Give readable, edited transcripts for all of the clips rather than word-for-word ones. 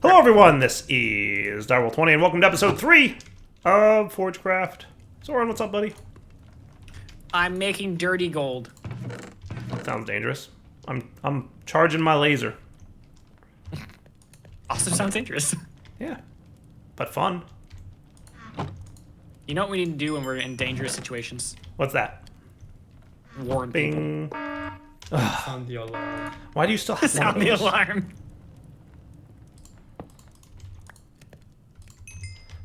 Hello everyone, this is Direwolf20 and welcome to episode 3 of Forgecraft. Soren, what's up, buddy? I'm making dirty gold. Sounds dangerous. I'm charging my laser. Also sounds dangerous. Yeah, but fun. You know what we need to do when we're in dangerous situations? What's that? Warn people. Bing. Sound the alarm. Why do you still have one Sound of the those? alarm.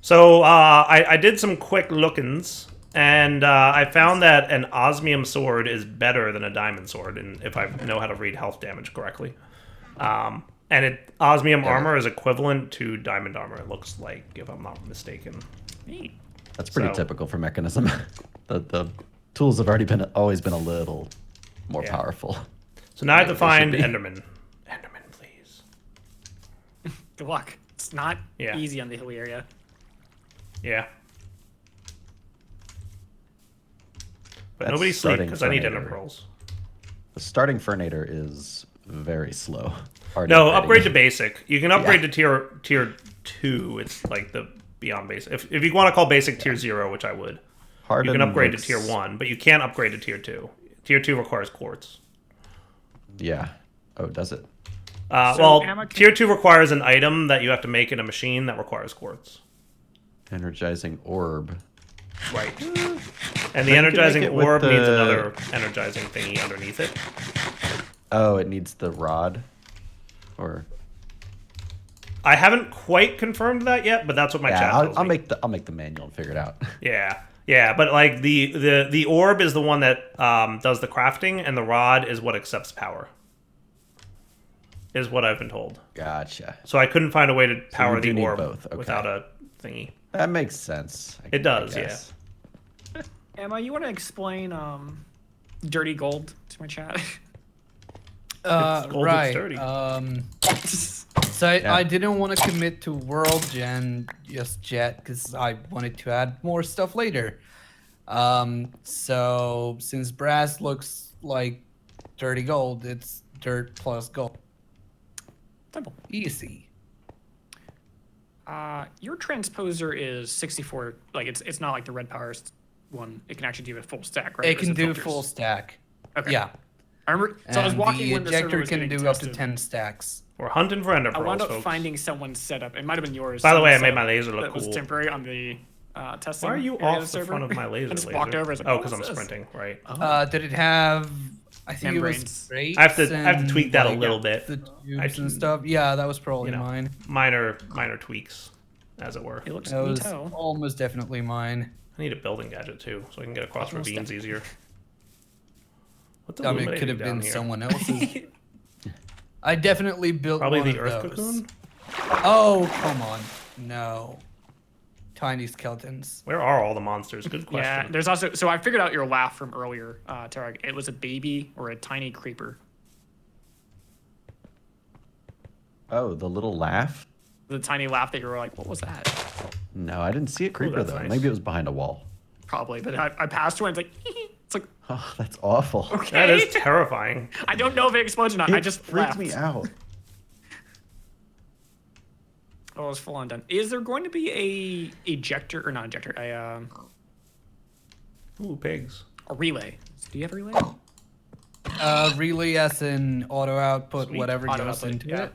So I did some quick lookings, and I found that an osmium sword is better than a diamond sword, and if I know how to read health damage correctly. And osmium armor is equivalent to diamond armor, it looks like, if I'm not mistaken. Neat. That's pretty typical for Mechanism. the tools have always been a little more powerful. So now I have to find Enderman. Enderman, please. Good luck. It's not Yeah. easy on the hilly area. Yeah. But That's nobody's sleep starting because I need Fernator. ender pearls. The starting Fernator is very slow. Already No, upgrading. upgrade to basic. You can upgrade to tier 2. It's like the beyond basic. If you want to call basic tier 0, which I would. You can upgrade to tier 1, but you can't upgrade to tier 2. Tier 2 requires quartz. Yeah. Oh, does it? Well, tier 2 requires an item that you have to make in a machine that requires quartz. Energizing orb. Right. And the you can make energizing it with orb needs the- another energizing thingy underneath it. Oh, it needs the rod? Or I haven't quite confirmed that yet, but that's what my chat tells I'll me. I'll make the manual and figure it out. Yeah, but like the orb is the one that does the crafting, and the rod is what accepts power. Is what I've been told. Gotcha. So I couldn't find a way to power you do the need orb both, okay. without a thingy. That makes sense. It does, I guess. Emma, you want to explain dirty gold to my chat? It's gold, it's dirty. So I didn't want to commit to world gen just yet because I wanted to add more stuff later. So since brass looks like dirty gold, it's dirt plus gold. Simple. Easy. Your transposer is 64. Like it's not like the red power one. It can actually do a full stack, right? It Or is can do filters? full stack. Okay. Yeah. I remember. So I was And walking the when the server ejector was can getting do up to tested. 10 stacks. We're hunting for ender I pearls, wound up folks. finding someone's setup. It might have been yours. By the way, I someone's made my setup laser look that was cool. temporary on the testing. Why are you area of off the server. front of my laser? I just laser? walked over. I was like, Oh, "What because I'm is this?" sprinting, right? Did it have? I think it Membranes. was rates. I have to tweak and, that a like, little bit. The I tubes can- and stuff. Yeah, that was probably You know, mine. minor tweaks, as it were. It looks That was neato. almost definitely mine. I need a building gadget too, so I can get across Almost ravines easier. What's I mean, it could have illuminating been down here? someone else's. I definitely built Probably one the of earth those. cocoon. Oh, come on. No. Tiny skeletons. Where are all the monsters? Good question. Yeah, there's also. So I figured out your laugh from earlier, Tarek. It was a baby or a tiny creeper. Oh, the little laugh? The tiny laugh that you were like, what was that? No, I didn't see a creeper that's though. nice. Maybe it was behind a wall. Probably, but I passed through and it's like, it's like, Oh, that's awful. okay. That is terrifying. I don't know if it explodes or not. It I just freaked laughed. me out. Oh, it was full on done. Is there going to be a ejector or not ejector? Ooh, pigs. A relay? Do you have a relay? Relay as in auto output, Sweet. Auto Auto goes output, into yeah. it.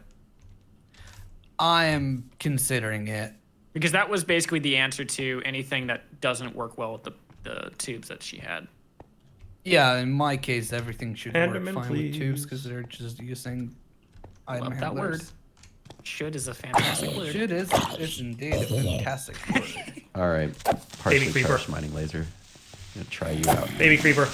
I am considering it. Because that was basically the answer to anything that doesn't work well with the tubes that she had. Yeah, in my case, everything should Enderman, work fine with tubes please. because they're just using item Love that word. handlers. Should is a fantastic word. Should is indeed a fantastic word. All right. Baby Partially creeper. charged mining laser. I'm gonna try you out. Baby creeper.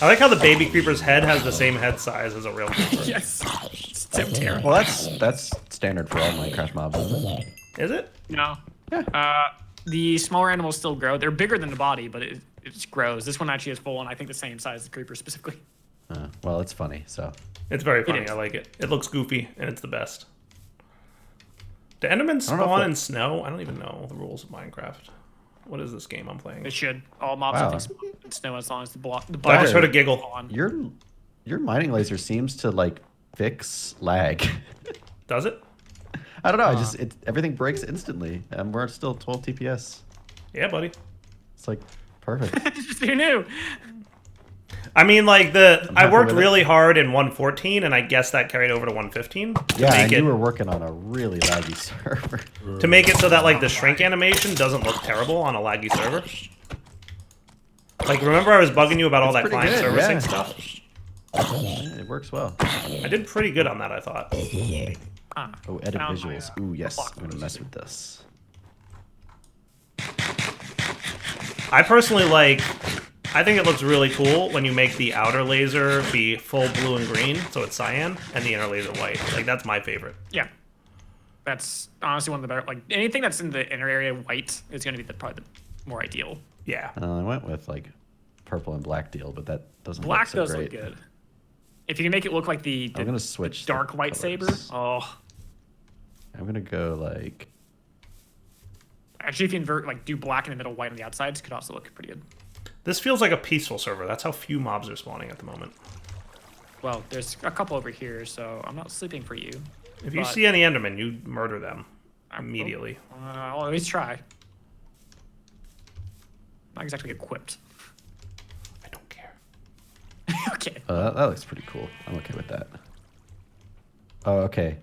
I like how the baby creeper's head has the same head size as a real creeper. Yes. It's so terrible. Well, that's standard for all Minecraft mobs, isn't it? Is it? No. Yeah. The smaller animals still grow. They're bigger than the body, but it just grows. This one actually is full, and I think the same size as the creeper specifically. Well, it's funny, so. It's very funny. is. I like it. It looks goofy, and it's the best. Do Endermen I don't know if spawn that- in snow? I don't even know the rules of Minecraft. What is this game I'm playing? It should. All mobs Wow. I think spawn in snow as long as the block. The I block just heard a giggle. on. Your mining laser seems to like fix lag. Does it? I don't know. Everything breaks instantly, and we're still 12 TPS. Yeah, buddy. It's like perfect. Who knew? I mean, like I happy worked with it. really hard in 114, and I guess that carried over to 115. Yeah, and make it, you were working on a really laggy server. to make it so that like the shrink animation doesn't look terrible on a laggy server. Like, remember I was bugging you about all that pretty client good, server sync yeah. stuff? It works well. I did pretty good on that, I thought. Oh, edit Found visuals. my, Ooh, yes. block I'm gonna notice. mess with this. I personally like. I think it looks really cool when you make the outer laser be full blue and green, so it's cyan, and the inner laser white. Like, that's my favorite. Yeah. That's honestly one of the better. Like anything that's in the inner area white is going to be probably the more ideal. Yeah. I went with like purple and black deal, but that doesn't Black look so does great. look good. If you can make it look like the I'm gonna switch the dark white saber. colors. Oh, I'm gonna go like. actually, if you invert like do black in the middle, white on the outsides, could also look pretty good. This feels like a peaceful server. That's how few mobs are spawning at the moment. Well, there's a couple over here, so I'm not sleeping for you. If you But- see any Endermen, you murder them I'm- immediately. I'll always try. Not exactly equipped. I don't care. Okay. That looks pretty cool. I'm okay with that. Oh, okay.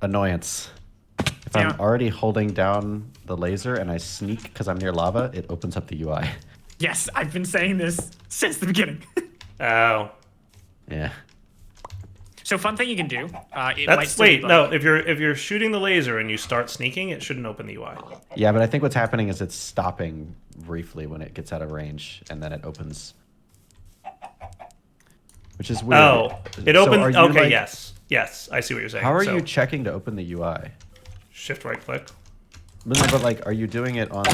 Annoyance. If Yeah. I'm already holding down the laser and I sneak because I'm near lava, it opens up the UI. Yes, I've been saying this since the beginning. Oh. Yeah. So fun thing you can do. It might That's still be wait, buggy. no, if you're shooting the laser and you start sneaking, it shouldn't open the UI. Yeah, but I think what's happening is it's stopping briefly when it gets out of range, and then it opens. Which is weird. Oh, it So opens. are you, Okay, like- yes, yes, I see what you're saying. How are So, you checking to open the UI? shift right click? But like, are you doing it on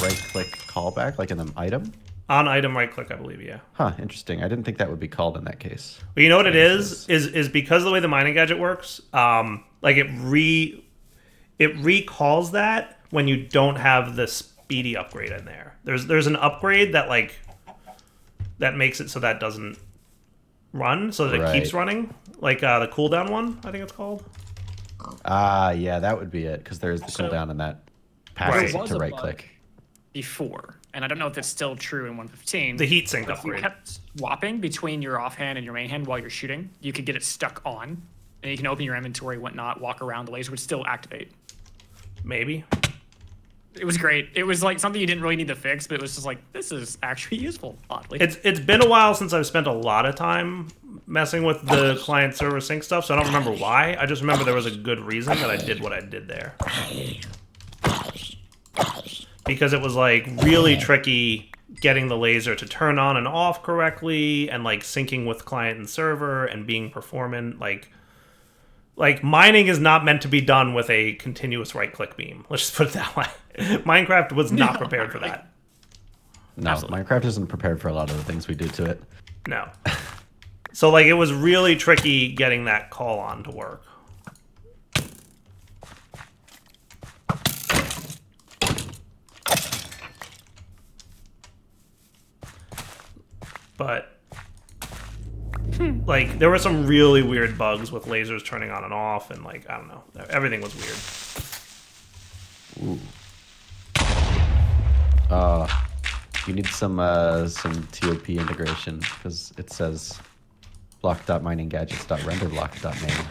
right-click callback, like in an item? On item right click, I believe. Yeah. Huh, interesting. I didn't think that would be called in that case. Well, you know what it is because of the way the mining gadget works. Like it recalls that when you don't have the speedy upgrade in there. There's an upgrade that like that makes it so that doesn't run, so that it Right. keeps running. Like the cooldown one, I think it's called. Ah, yeah, that would be it, because there's the So- cooldown in that Right. passes There it was to a right-click. before, and I don't know if it's still true in 115. The heat sink But if you upgrade. kept swapping between your offhand and your main hand while you're shooting, you could get it stuck on, and you can open your inventory, whatnot, walk around. The laser would still activate. Maybe. It was great. It was like something you didn't really need to fix, but it was just like, this is actually useful, oddly. It's been a while since I've spent a lot of time messing with the client server sync stuff, so I don't remember why. I just remember there was a good reason that I did what I did there. Because it was like really tricky getting the laser to turn on and off correctly, and like syncing with client and server and being performant. Like mining is not meant to be done with a continuous right click beam. Let's just put it that way. Minecraft was not prepared for that. No, Absolutely. Minecraft isn't prepared for a lot of the things we do to it. No. So like it was really tricky getting that call on to work. But like there were some really weird bugs with lasers turning on and off, and like I don't know, everything was weird. Ooh. You need some TOP integration, because it says block.mininggadgets.renderblock.name.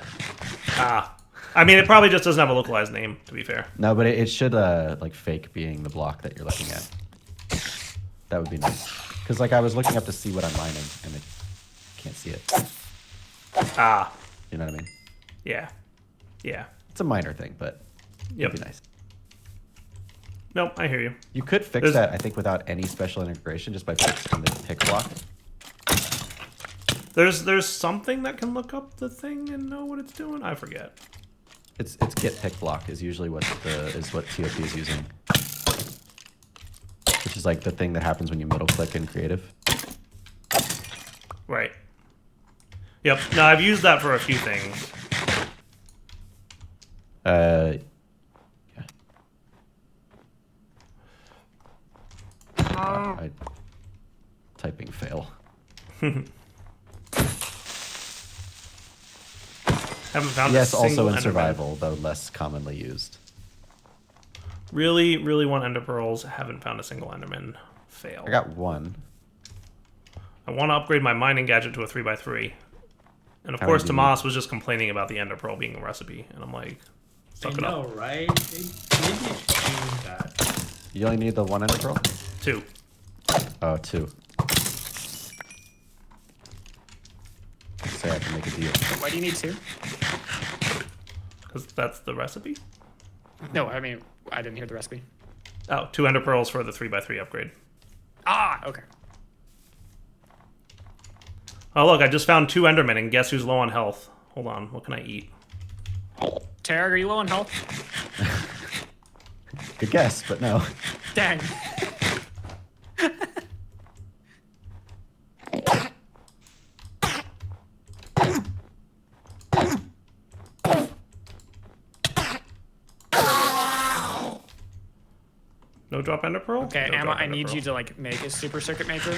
Ah, I mean it probably just doesn't have a localized name, to be fair. No, but it should like fake being the block that you're looking at. That would be nice. Because like I was looking up to see what I'm mining, and it can't see it. Ah, You know what I mean? yeah, yeah. It's a minor thing, but Yep. it'd be nice. Nope, I hear you. You could fix There's- that, I think, without any special integration, just by fixing the pick block. There's something that can look up the thing and know what it's doing. I forget. It's git pick block is usually what TOP is using, which is like the thing that happens when you middle click in creative. Right. Yep. No, I've used that for a few things. Yeah. Typing fail. Haven't found Yes, a also single in Enderman. survival, though less commonly used. Really, really want ender pearls. Haven't found a single Enderman. Fail. I got one. I want to upgrade my mining gadget to a 3x3. And of How course, do you Tomas was just complaining about the ender pearl being a recipe. And I'm like, I suck it know, up. right? Maybe you should change that. You only need the one ender pearl? 2. Oh, 2. Say I can make a deal. Why do you need 2? Because that's the recipe? No, I mean, I didn't hear the recipe. Oh, 2 ender pearls for the 3x3 upgrade. Ah, okay. Oh, look, I just found 2 Endermen, and guess who's low on health? Hold on, what can I eat? Tarek, are you low on health? Good guess, but no. Dang. No drop ender pearl? Okay, No Emma, drop I ender need pearl. you to like make a super circuit maker.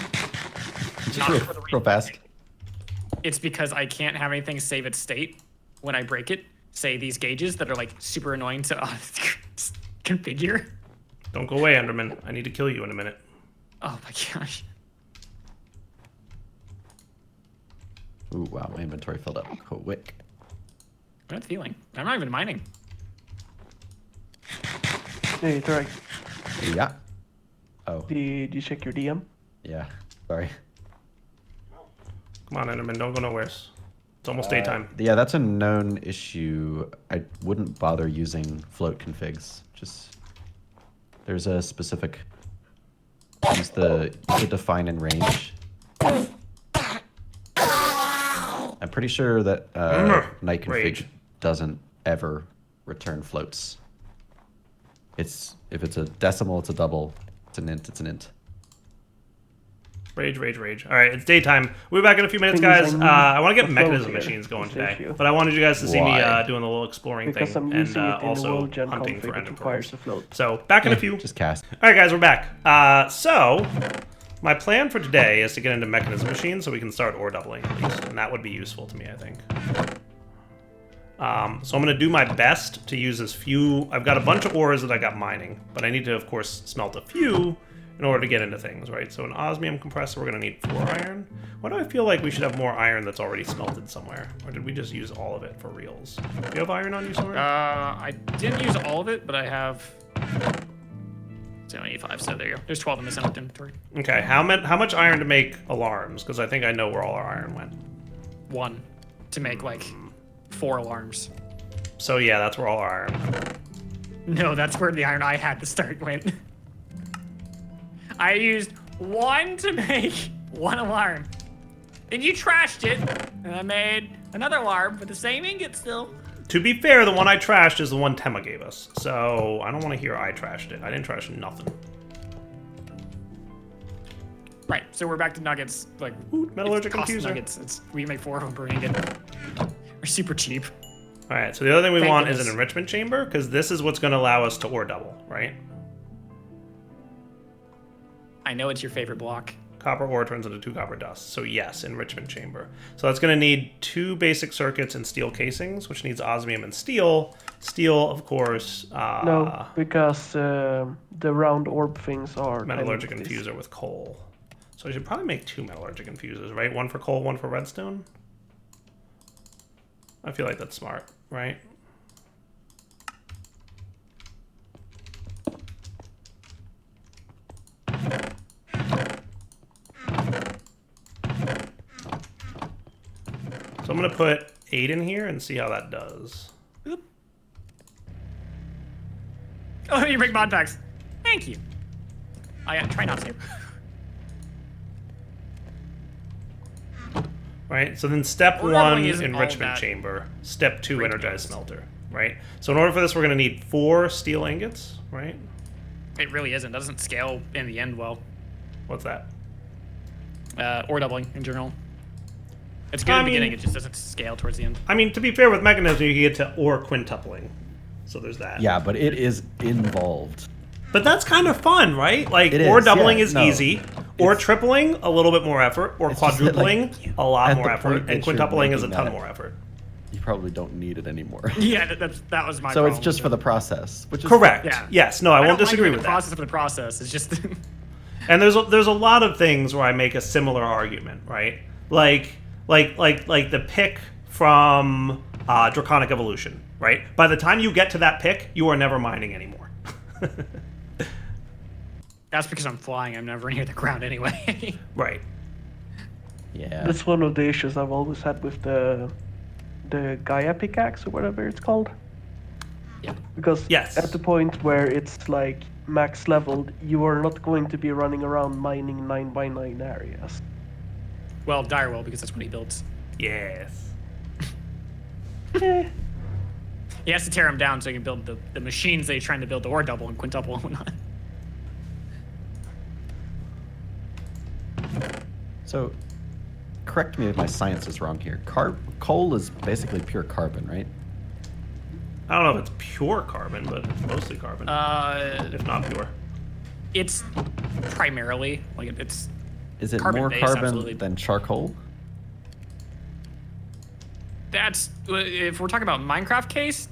Just Not real, for the real fast. It's because I can't have anything save its state when I break it. Say these gauges that are like super annoying to configure. Don't go away, Enderman. I need to kill you in a minute. Oh my gosh. Ooh, wow, my inventory filled up quick. What a feeling. I'm not even mining. Hey, Tarek, Yeah. Oh, did you check your DM? yeah. Sorry. Come on, Enderman, don't go nowhere. It's almost daytime. Yeah, that's a known issue. I wouldn't bother using float configs. Just there's a specific use the define and range. I'm pretty sure that night config Rage. doesn't ever return floats. It's if it's a decimal, it's a double. It's an int, it's an int. Rage, rage, rage. All right, it's daytime. We'll be back in a few minutes, Thing is, guys. I need I want to get a mechanism float here. machines going That's the today. issue. But I wanted you guys to see me Why? doing a little exploring Because thing I'm and using it in the also world gen hunting config, for it ender requires pearls. a float. So, back in a few. Just cast. All right, guys, we're back. So, my plan for today is to get into mechanism machines so we can start ore doubling at least, and that would be useful to me, I think. So I'm going to do my best to use as few... I've got a bunch of ores that I got mining, but I need to, of course, smelt a few in order to get into things, right? So an osmium compressor, we're going to need 4 iron. Why do I feel like we should have more iron that's already smelted somewhere? Or did we just use all of it for reals? Do you have iron on you somewhere? I didn't use all of it, but I have 75, so there you go. There's 12 in this inventory. Okay, how much iron to make alarms? Because I think I know where all our iron went. 1 to make like 4 alarms. So yeah, that's where all our iron went. No, that's where the iron I had to start went. I used 1 to make 1 alarm. And you trashed it, and I made another alarm with the same ingot still. To be fair, the one I trashed is the one Tema gave us. So I don't want to hear I trashed it. I didn't trash nothing. Right, so we're back to nuggets. Like, Ooh, metallurgic it's cost infuser. nuggets. We make 4 of them per ingot. They're super cheap. All right, so the other thing we Thank want is goodness. an enrichment chamber, because this is what's going to allow us to ore double, right? I know it's your favorite block. Copper ore turns into 2 copper dust. So yes, enrichment chamber. So that's going to need 2 basic circuits and steel casings, which needs osmium and steel. Steel, of course. No, because the round orb things are Metallurgic empties. infuser with coal. So I should probably make 2 metallurgic infusers, right? 1 for coal, 1 for redstone. I feel like that's smart, right? So I'm gonna put 8 in here and see how that does. Oh, you make mod packs. Thank you. I try not to. Right, so then step Ore 1, doubling isn't all enrichment that chamber. Step 2, great energized to be honest. smelter. Right? So in order for this, we're gonna need 4 steel ingots, right? It really isn't. Doesn't scale in the end well. What's that? Ore doubling in general. It's good I at the beginning. mean- It just doesn't scale towards the end. I mean, to be fair with Mechanism, you get to ore quintupling. So there's that. Yeah, but it is involved. But that's kind of fun, right? Like, It ore is, doubling yeah, is no. easy. Or tripling, a lot just more effort. Or It's just that, quadrupling, like, a lot at more the effort. point And that you're quintupling is a making ton that- more effort. you probably don't need it anymore. Yeah, that was my So problem. it's just for the process, which is Correct. Yeah. Yes. No, I won't don't mind disagree doing with the that. process for the process. It's just And there's a lot of things where I make a similar argument, right? Like the pick from Draconic Evolution, right? By the time you get to that pick, you are never mining anymore. that's because I'm flying. I'm never near the ground anyway. Right. Yeah. That's one of the issues I've always had with the Gaia pickaxe or whatever it's called. Yeah. Because Yes. at the point where it's like max leveled, you are not going to be running around mining 9x9 areas. Well, Dire will because that's what he builds. Yes. Eh, He has to tear them down so he can build the machines that he's trying to build the ore double and quintuple and whatnot. So, correct me if my science is wrong here. Coal is basically pure carbon, right? I don't know if it's pure carbon, but it's mostly carbon. If not pure. It's primarily like it's Is it Carbon more base, carbon absolutely. than charcoal? that's if we're talking about Minecraft case,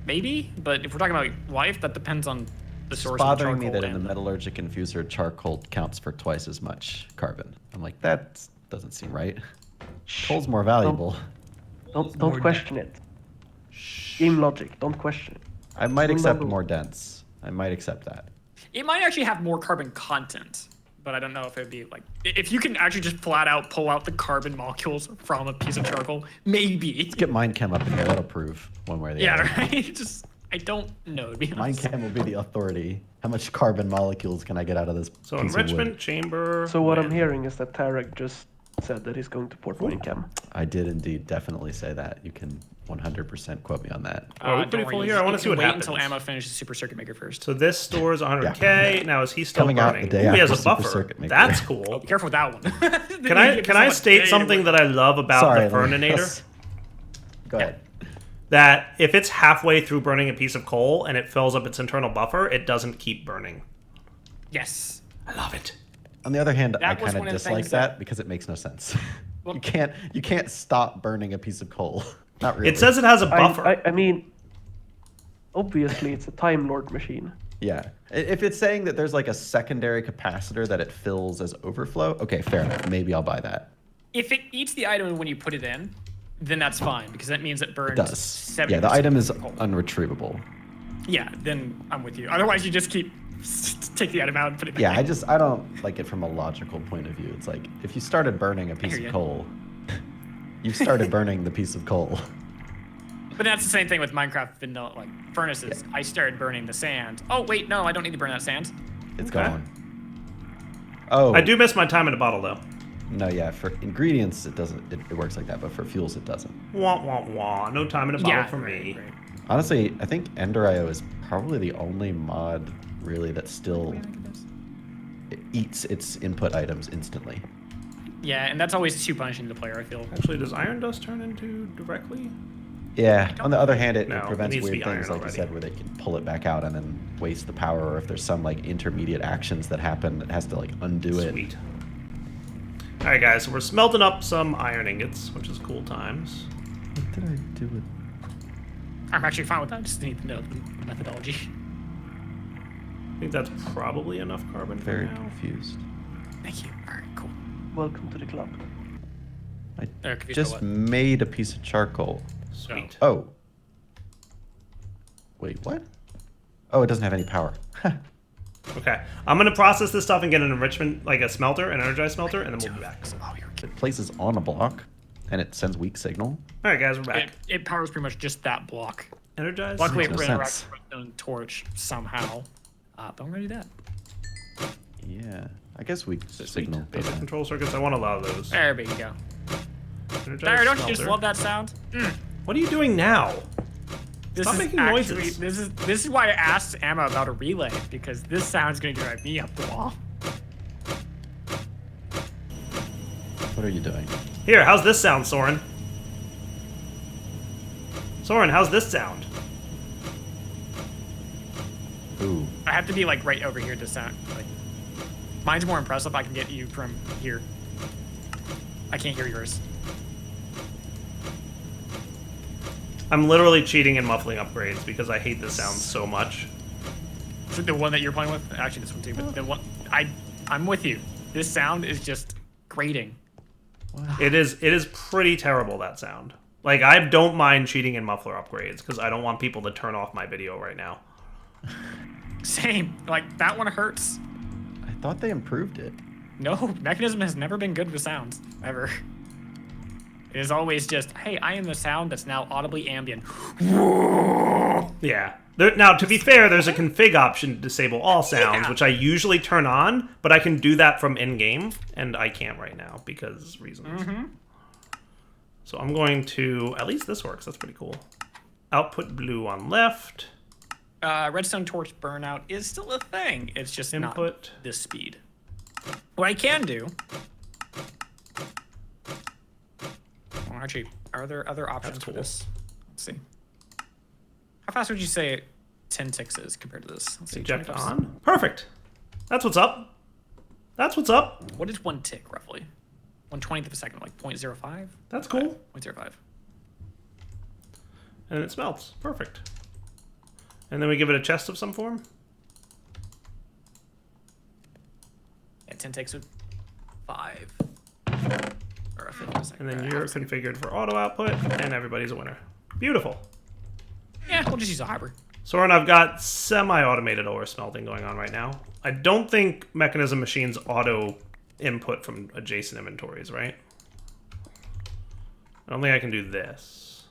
maybe. But if we're talking about life, that depends on the It's source. bothering of me charcoal that in the and metallurgic infuser, charcoal counts for twice as much carbon. I'm like, that doesn't seem right. Coal's more valuable. don't more question it. Game logic, don't question it. I might accept Remember- more dense. I might accept that. It might actually have more carbon content, but I don't know if it'd be like if you can actually just flat out pull out the carbon molecules from a piece of charcoal, maybe. Get Minechem up in here. That'll prove one way or the other. Yeah, right. Just I don't know. To be honest. Minechem will be the authority. How much carbon molecules can I get out of this So piece of enrichment wood? chamber. So what I'm land. hearing is that Tarek just said that he's going to port Minechem. I did indeed definitely say that. You can 100% quote me on that. Are we don't pretty worry, full you- here? I wanna you see can what wait happens. until Amma finishes Super Circuit Maker first. So this stores 100k. Now is he still Coming out burning? the day Ooh, he has after a Super buffer. Circuit Maker. That's Oh, cool. be careful with that one. Can I state something that I love about Sorry, the Ferninator? Go ahead. That if it's halfway through burning a piece of coal and it fills up its internal buffer, it doesn't keep burning. Yes. I love it. On the other hand, I That was kind one of of the dislike things that- that because it makes no sense. Well- you can't stop burning a piece of coal. Not really. It says it has a buffer. I mean, obviously it's a Time Lord machine. Yeah. If it's saying that there's like a secondary capacitor that it fills as overflow, okay, fair enough. Maybe I'll buy that. If it eats the item when you put it in, then that's fine because that means it burns. It does. 70% Yeah, the item is of coal. unretrievable. Yeah, then I'm with you. Otherwise, you just keep take the item out and put it back. Yeah, I don't like it from a logical point of view. It's like if you started burning a piece hear of ya. coal, you've started burning the piece of coal. But that's the same thing with Minecraft vanilla, like furnaces. I started burning the sand. Oh wait, no, I don't need to burn that sand. It's Okay. gone. Oh, I do miss my time in a bottle though. no, yeah. For ingredients, it doesn't. It works like that, but for fuels, it doesn't. Wah wah wah. No time in a bottle for me. right. Honestly, I think Ender.io is probably the only mod really that still eats its input items instantly. Yeah, and that's always too punishing to the player. I feel. Actually, does iron dust turn into directly? Yeah. On the other hand, it No, it prevents needs to weird be things iron like you already. said, where they can pull it back out and then waste the power, or if there's some like intermediate actions that happen, it has to like undo it. Sweet. All right, guys. So we're smelting up some iron ingots, which is cool times. What did I do with? I'm actually fine with that. Just need to know the methodology. I think that's probably enough carbon for Very now. confused. Thank you. All right, cool. Welcome to the club. I Confused by just what? made a piece of charcoal. Sweet. Oh. Wait, what? Oh, it doesn't have any power. Okay. I'm gonna process this stuff and get an enrichment, like a smelter, an energized smelter, and then we'll be back. Oh, you're kidding. It places on a block, and it sends weak signal. All right, guys, we're back. It powers pretty much just that block. Energized. Luckily, it Makes no interacts sense. with its own torch somehow. But I'm gonna do that. Yeah, I guess weak Sweet. signal. Basic doesn't- control circuits. I want a lot of those. There we go. Energized Dyer, don't you just smelter. love that sound? What are you doing now? This Stop is making actually, noises. This is why I asked Emma about a relay, because this sound's gonna drive me up the wall. What are you doing? Here, how's this sound, Soren? Soren, how's this sound? Ooh, I have to be like right over here to sound. Like, mine's more impressive. I can get you from here. I can't hear yours. I'm literally cheating and muffling upgrades because I hate this sound so much. The one that you're playing with? Actually, this one too, but the one... I'm with you. This sound is just grating. It is pretty terrible, that sound. Like, I don't mind cheating in muffler upgrades because I don't want people to turn off my video right now. Same. Like, that one hurts. I thought they improved it. No, Mechanism has never been good with sounds, ever. It is always just, hey, I am the sound that's now audibly ambient. Yeah. Now, to be fair, there's a config option to disable all sounds, which I usually turn on, but I can do that from in-game, and I can't right now because reasons. So I'm going to... At least this works. That's pretty cool. Output blue on left. Redstone torch burnout is still a thing. It's just Input. not this speed. What I can do... Well, actually, are there other options for this? Let's see. How fast would you say 10 ticks is compared to this? Let's see. Eject 25. on. Perfect. That's what's up. That's what's up. What is 1 tick, roughly? 1/20th of a second, like 0.05? That's cool. 0.05. And it smelts. Perfect. And then we give it a chest of some form. Yeah, 10 ticks with 5. Or a 50 a second. And then you're configured for auto output, and everybody's a winner. Beautiful. Yeah, we'll just use a hybrid. Soren, I've got semi-automated ore smelting going on right now. I don't think Mechanism machines auto input from adjacent inventories, right? I don't think I can do this.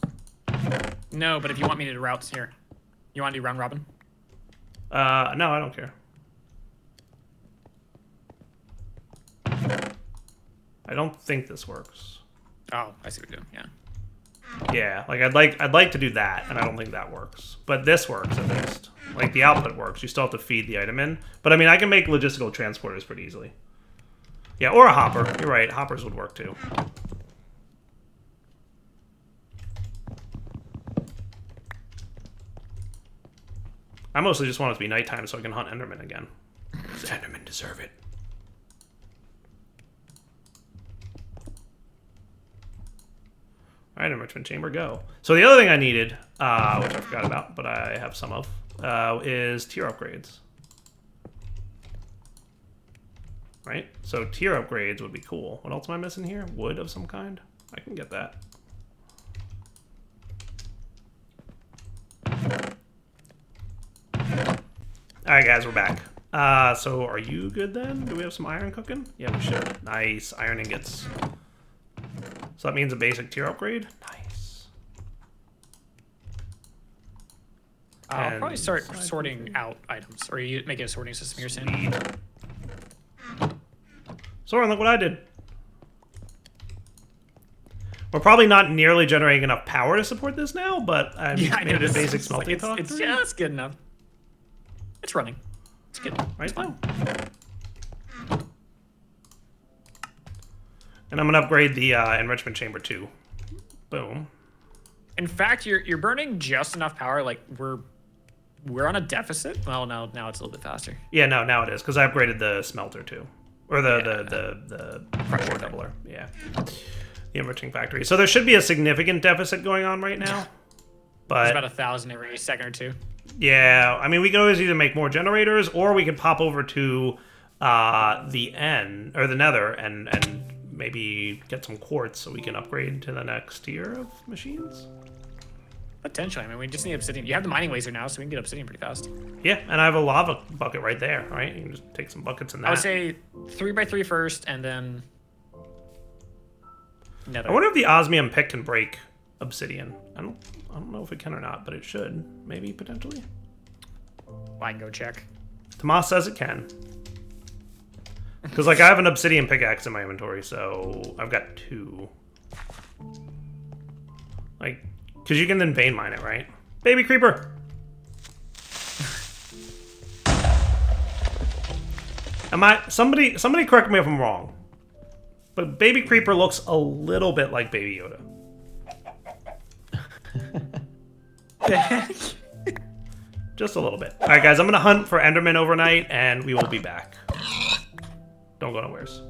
No, but if you want me to do routes here, you want to do round robin? No, I don't care. I don't think this works. Oh, I see what you're doing. Yeah. Yeah, like I'd like to do that, and I don't think that works. But this works at least. Like the output works. You still have to feed the item in. But I mean, I can make logistical transporters pretty easily. Yeah, or a hopper. You're right. Hoppers would work too. I mostly just want it to be nighttime so I can hunt Enderman again. Does Enderman deserve it? All right, enrichment chamber, go. So the other thing I needed, which I forgot about, but I have some of, is tier upgrades. Right? So tier upgrades would be cool. What else am I missing here? Wood of some kind? I can get that. All right, guys, we're back. So are you good then? Do we have some iron cooking? Yeah, we should. Nice. Iron ingots. So that means a basic tier upgrade? Nice. I'll And probably start side sorting config. out items. Or are you making a sorting system here soon? Sweet. Soren, look what I did. We're probably not nearly generating enough power to support this now, but I made it a basic smelting it's, it's factory. just good enough. It's running. It's good. Right It's fine. now. And I'm gonna upgrade the enrichment chamber too. Boom. In fact, you're burning just enough power. Like we're on a deficit. Well, now it's a little bit faster. Yeah, no, now it is because I upgraded the smelter too, or the pressure doubler. Yeah, the enriching factory. So there should be a significant deficit going on right now. It's But about 1,000 every second or two. yeah, I mean, we can always either make more generators, or we can pop over to the end or the Nether and maybe get some quartz so we can upgrade to the next tier of machines. Potentially. I mean, we just need obsidian. You have the mining laser now, so we can get obsidian pretty fast. Yeah, and I have a lava bucket right there, right? You can just take some buckets in that. I would say 3x3 first, and then Nether. I wonder if the osmium pick can break obsidian. I don't know if it can or not, but it should. Maybe, potentially. I can go check. Tomas says it can. Because, like, I have an obsidian pickaxe in my inventory, so I've got 2. Like, because you can then vein mine it, right? Baby creeper! Somebody correct me if I'm wrong, but baby creeper looks a little bit like Baby Yoda. Just a little bit. All right, guys, I'm gonna hunt for Enderman overnight, and we will be back. Don't go nowheres.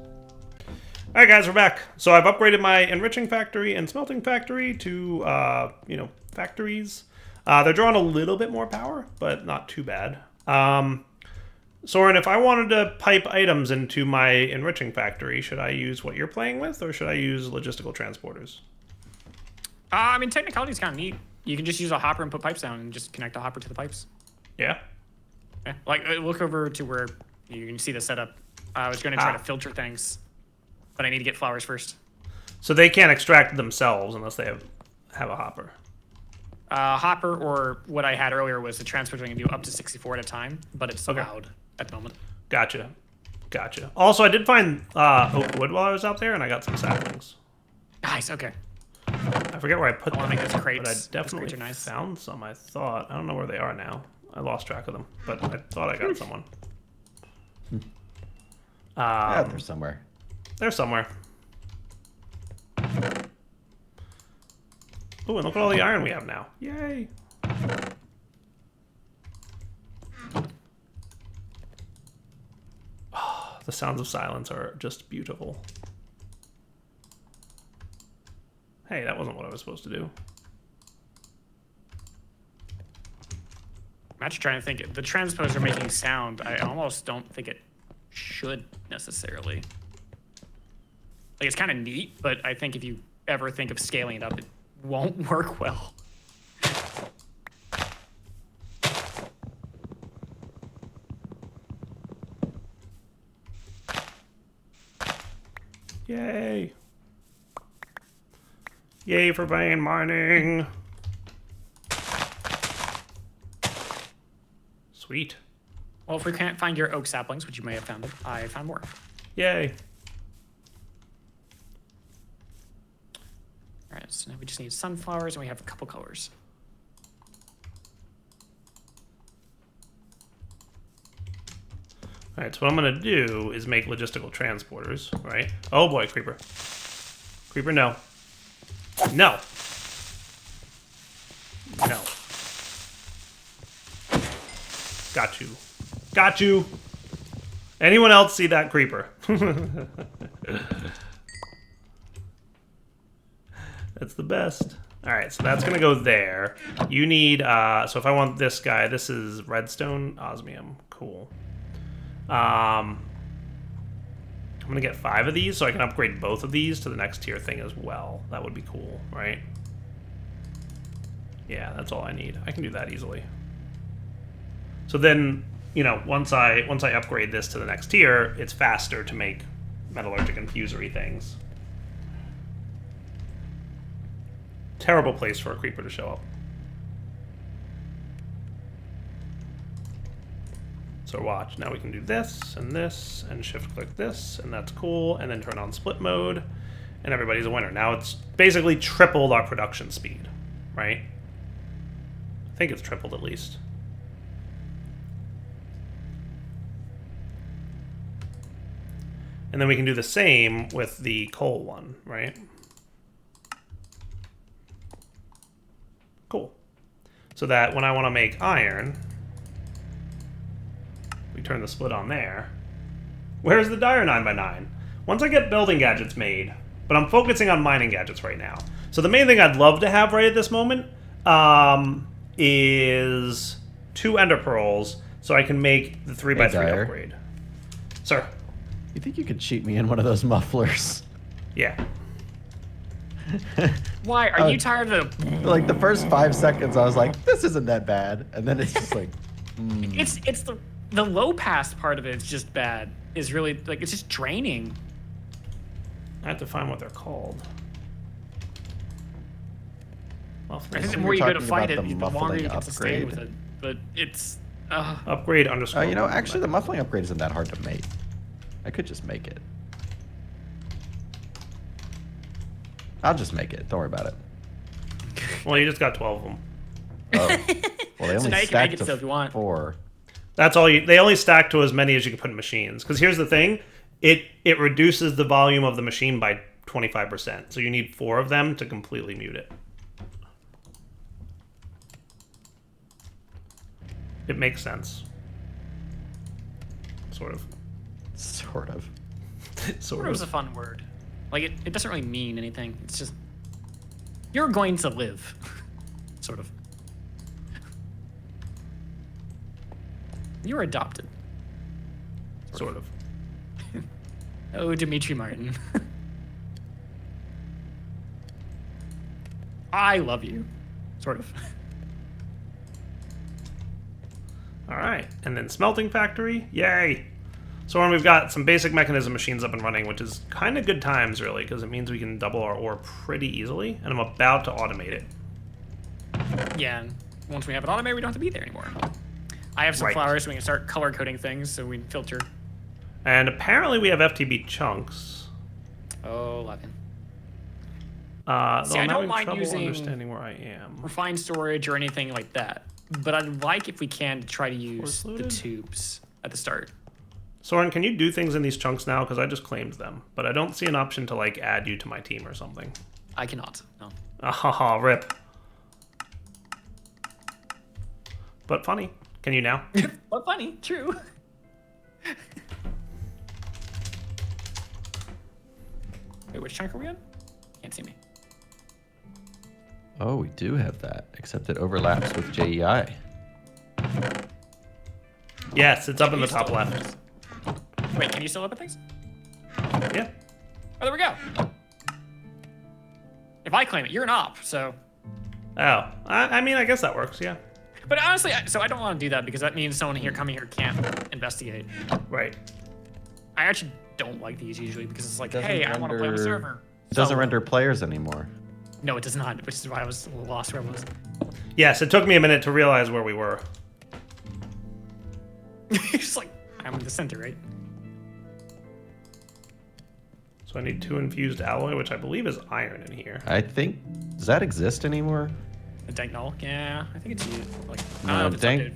All right, guys, we're back. So I've upgraded my enriching factory and smelting factory to, factories. They're drawing a little bit more power, but not too bad. Soren, if I wanted to pipe items into my enriching factory, should I use what you're playing with, or should I use logistical transporters? I mean, technicality is kind of neat. You can just use a hopper and put pipes down and just connect the hopper to the pipes. Yeah? Yeah. Like, look over to where you can see the setup. I was going to try to filter things, but I need to get flowers first. So they can't extract themselves unless they have a hopper. Hopper, or what I had earlier was the transporter can do up to 64 at a time, but it's allowed at the moment. Gotcha. Also, I did find oak wood while I was out there, and I got some saplings. Nice, okay. I forget where I put them, make those crates. but I Those definitely crates are nice. found some, I thought. I don't know where they are now. I lost track of them, but I thought I got someone. Yeah, they're somewhere. They're somewhere. Ooh, and look at all the iron we have now. Yay! Oh, the sounds of silence are just beautiful. Hey, that wasn't what I was supposed to do. I'm actually trying to think. The transposer making sound, I almost don't think it should necessarily. Like, it's kind of neat, but I think if you ever think of scaling it up, it won't work well. Yay! Yay for vein mining! Sweet. Well, if we can't find your oak saplings, which you may have found, I found more. Yay. All right, so now we just need sunflowers, and we have a couple colors. All right, so what I'm going to do is make logistical transporters, right? Oh boy, creeper. Creeper, no. No. No. Got you. Got you. Anyone else see that creeper? That's the best. All right, so that's going to go there. You need, so if I want this guy, this is redstone, osmium. Cool. I'm going to get 5 of these so I can upgrade both of these to the next tier thing as well. That would be cool, right? Yeah, that's all I need. I can do that easily. So then, you know, once I upgrade this to the next tier, it's faster to make metallurgic and fusery things. Terrible place for a creeper to show up. So watch, now we can do this, and shift click this, and that's cool, and then turn on split mode, and everybody's a winner. Now it's basically tripled our production speed, right? I think it's tripled at least. And then we can do the same with the coal one, right? Cool. So that when I want to make iron, we turn the split on there. Where's the dire 9x9? Once I get building gadgets made, but I'm focusing on mining gadgets right now. So the main thing I'd love to have right at this moment is 2 ender pearls so I can make the 3x3 Dire. upgrade. Sir. You think you could cheat me in one of those mufflers? Yeah. Why? Are you tired of the... Like the first 5 seconds, I was like, "This isn't that bad," and then it's just like, It's the low pass part of it is just bad. Is really, like, it's just draining. I have to find what they're called. I think the we more were you go to talking fight about it, the the longer you muffling get to stay with upgrade. it. But it's... Upgrade underscore. you know, actually, the muffling upgrade isn't that hard to make. I could just make it. I'll just make it. Don't worry about it. Well, you just got 12 of them. Oh. Well, they only now you can stack make it to so if you want. 4. That's all you. They only stack to as many as you can put in machines. Because here's the thing, it reduces the volume of the machine by 25%. So you need 4 of them to completely mute it. It makes sense. Sort of. Sort of. Sort of is a fun word. Like, it doesn't really mean anything. It's just... You're going to live. Sort of. You were adopted. Sort of. Oh, Dimitri Martin. I love you. Sort of. All right, and then smelting factory, yay! So we've got some basic mechanism machines up and running, which is kind of good times, really, because it means we can double our ore pretty easily, and I'm about to automate it. Yeah, and once we have it automated, we don't have to be there anymore. I have some Right. flowers, so we can start color coding things, so we can filter. And apparently we have FTB chunks. Oh, 11. Though See, I I'm don't having mind trouble using- understanding where I am. Refined storage or anything like that. But I'd like, if we can, to try to use Force the loaded? tubes at the start. Soren, can you do things in these chunks now? Because I just claimed them, but I don't see an option to like add you to my team or something. I cannot. No. Ah, rip. But funny. Can you now? But funny, true. Wait, which chunk are we on? Can't see me. Oh, we do have that, except it overlaps with JEI. Yes, it's up in the You top still- left. Wait, can you still open things? Yeah. Oh, there we go. If I claim it, you're an op, so. Oh, I mean, I guess that works. Yeah. But honestly, so I don't want to do that because that means someone here coming here can't investigate. Right. I actually don't like these usually because it's like, Doesn't hey, I want to play on the render- server. It doesn't So- render players anymore. No, it does not, which is why I was a little lost where I was. Yes, it took me a minute to realize where we were. It's like, I'm in the center, right? So I need 2 infused alloy, which I believe is iron in here. I think, does that exist anymore? The dank null? Yeah, I think it's you. Like, I don't No, know if it's dank- updated.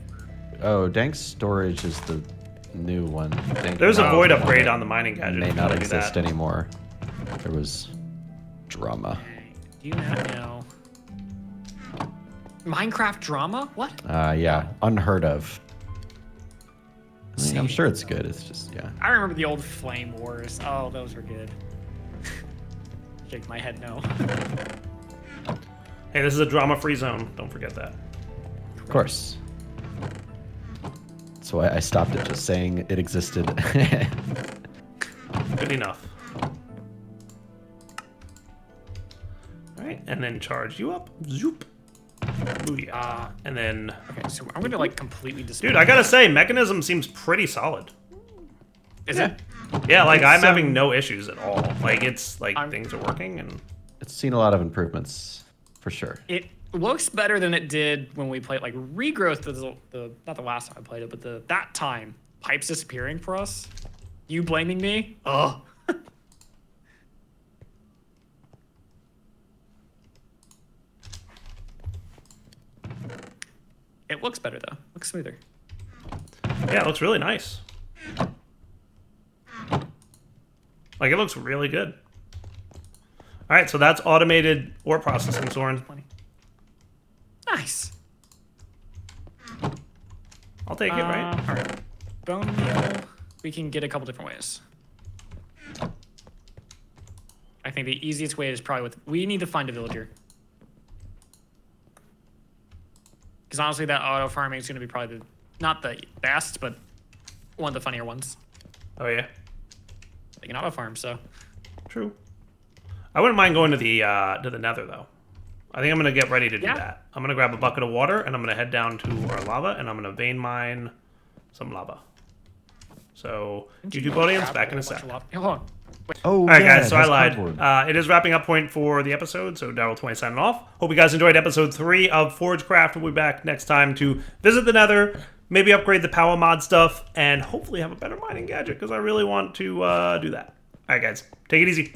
Oh, Dank Storage is the new one. Dank There's a Null void upgrade on the mining gadget. may if you not wanna do exist that. anymore. There was drama. Do you not know? Minecraft drama? What? Yeah, unheard of. I mean, I'm See. sure it's good. It's just, yeah. I remember the old flame wars. Oh, those were good. Shake my head no. Hey, this is a drama-free zone. Don't forget that. Of course. That's why I stopped at just saying it existed. Good enough. Alright, and then charge you up. Zoop. Booyah. And then... Okay, so I'm gonna like completely dismantle. Dude, I gotta say, Mechanism seems pretty solid. Is it? Yeah, like, I'm It's, having no issues at all. Like, it's, like, I'm- things are working, and... It's seen a lot of improvements, for sure. It looks better than it did when we played like regrowth. The not the last time I played it, but that time pipes disappearing for us. You blaming me? Oh. It looks better though. Looks smoother. Yeah, it looks really nice. Like, it looks really good. Alright, so that's automated ore processing, Soren. Nice. I'll take it, right? All right. Bone meal. We can get a couple different ways. I think the easiest way is probably with. We need to find a villager. Because honestly, that auto farming is going to be probably not the best, but one of the funnier ones. Oh, yeah. They can auto farm, so. True. I wouldn't mind going to the nether, though. I think I'm going to get ready to do Yeah. that. I'm going to grab a bucket of water, and I'm going to head down to our lava, and I'm going to vein mine some lava. So, YouTube audience, back in a sec. Hold on. Oh, All right, yeah, guys, it so I has lied. cardboard. It is wrapping up point for the episode, so Daryl20 signing off. Hope you guys enjoyed episode 3 of Forgecraft. We'll be back next time to visit the nether, maybe upgrade the power mod stuff, and hopefully have a better mining gadget, because I really want to do that. All right, guys, take it easy.